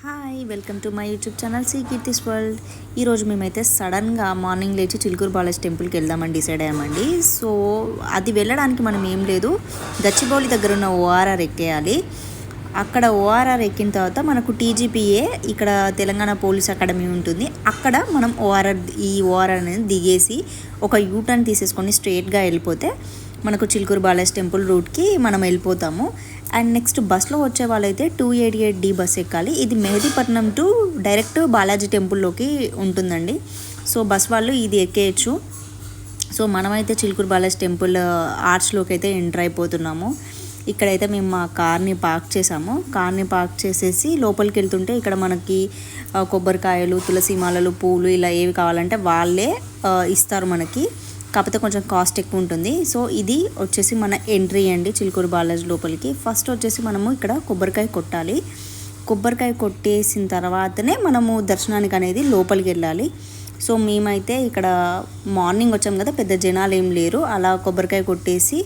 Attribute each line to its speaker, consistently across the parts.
Speaker 1: Hi welcome to my YouTube channel C Keerthi's world. ఈరోజు మేమైతే సడన్గా మార్నింగ్ లేచి చిలుకూరు బాలాజీ టెంపుల్కి వెళ్దామని డిసైడ్ అయ్యామండి. సో అది వెళ్ళడానికి మనం ఏం లేదు, గచ్చిబౌలి దగ్గర ఉన్న ఓఆర్ఆర్ ఎక్కేయాలి. అక్కడ ఓఆర్ఆర్ ఎక్కిన తర్వాత మనకు టీజీపీఏ ఇక్కడ తెలంగాణ పోలీస్ అకాడమీ ఉంటుంది. అక్కడ మనం ఓఆర్ఆర్ అనేది దిగేసి ఒక యూటర్న్ తీసేసుకొని స్ట్రైట్గా వెళ్ళిపోతే మనకు చిలుకూరు బాలాజీ టెంపుల్ రూట్కి మనం వెళ్ళిపోతాము. అండ్ నెక్స్ట్ బస్లో వచ్చే వాళ్ళైతే 288D బస్ ఎక్కాలి. ఇది మెహదీపట్నం టు డైరెక్ట్ బాలాజీ టెంపుల్లోకి ఉంటుందండి. సో బస్ వాళ్ళు ఇది ఎక్కేయచ్చు. సో మనమైతే చిలుకూరు బాలాజీ టెంపుల్ ఆర్చ్లోకి అయితే ఎంటర్ అయిపోతున్నాము. ఇక్కడైతే మేము మా కార్ని పార్క్ చేసాము. కార్ని పార్క్ చేసేసి లోపలికి వెళ్తుంటే ఇక్కడ మనకి కొబ్బరికాయలు, తులసి మాలలు, పూలు ఇలా ఏవి కావాలంటే వాళ్ళే ఇస్తారు మనకి. కాకపోతే కొంచెం కాస్ట్ ఎక్కువ ఉంటుంది. సో ఇది వచ్చేసి మన ఎంట్రీ అండి చిలుకూరు బాలాజీ లోపలికి. ఫస్ట్ వచ్చేసి మనము ఇక్కడ కొబ్బరికాయ కొట్టాలి. కొబ్బరికాయ కొట్టేసిన తర్వాతనే మనము దర్శనానికి అనేది లోపలికి వెళ్ళాలి. సో మేమైతే ఇక్కడ మార్నింగ్ వచ్చాం కదా, పెద్ద జనాలు ఏం లేరు. అలా కొబ్బరికాయ కొట్టేసి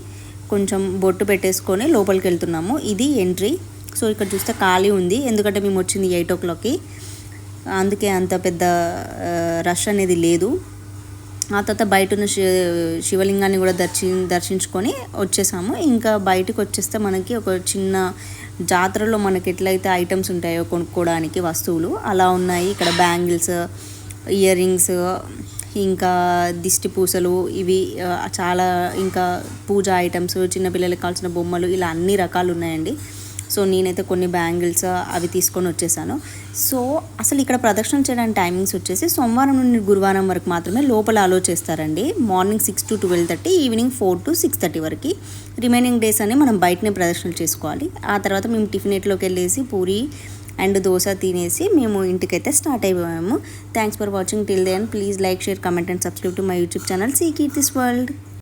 Speaker 1: కొంచెం బొట్టు పెట్టేసుకొని లోపలికి వెళ్తున్నాము. ఇది ఎంట్రీ. సో ఇక్కడ చూస్తే ఖాళీ ఉంది, ఎందుకంటే మేము వచ్చింది 8 o'clockకి, అందుకే అంత పెద్ద రష్ అనేది లేదు. ఆ తర్వాత బయట ఉన్న శివలింగాన్ని కూడా దర్శించుకొని వచ్చేసాము. ఇంకా బయటకు వచ్చేస్తే మనకి ఒక చిన్న జాతరలో మనకి ఎట్లయితే ఐటమ్స్ ఉంటాయో కొనుక్కోవడానికి వస్తువులు అలా ఉన్నాయి. ఇక్కడ బ్యాంగిల్స్, ఇయర్ రింగ్స్, ఇంకా దిష్టి పూసలు, ఇవి చాలా, ఇంకా పూజా ఐటమ్స్, చిన్నపిల్లలకి కావాల్సిన బొమ్మలు, ఇలా అన్ని రకాలు ఉన్నాయండి. సో నేనైతే కొన్ని బ్యాంగిల్స్ అవి తీసుకొని వచ్చేసాను. సో అసలు ఇక్కడ ప్రదక్షిణ చేయడానికి టైమింగ్స్ వచ్చేసి సోమవారం నుండి గురువారం వరకు మాత్రమే లోపల అలో చేస్తారండి. మార్నింగ్ 6 to 12:30, ఈవినింగ్ 4 to 6:30 వరకు. రిమైనింగ్ డేస్ అని మనం బయటనే ప్రదర్శనలు చేసుకోవాలి. ఆ తర్వాత మేము టిఫినెట్లోకి వెళ్ళేసి పూరి అండ్ దోశ తినేసి మేము ఇంటికైతే స్టార్ట్ అయిపోయాము. Thanks for watching till then. Please like, share, comment and subscribe to my YouTube channel C Keerthi's world.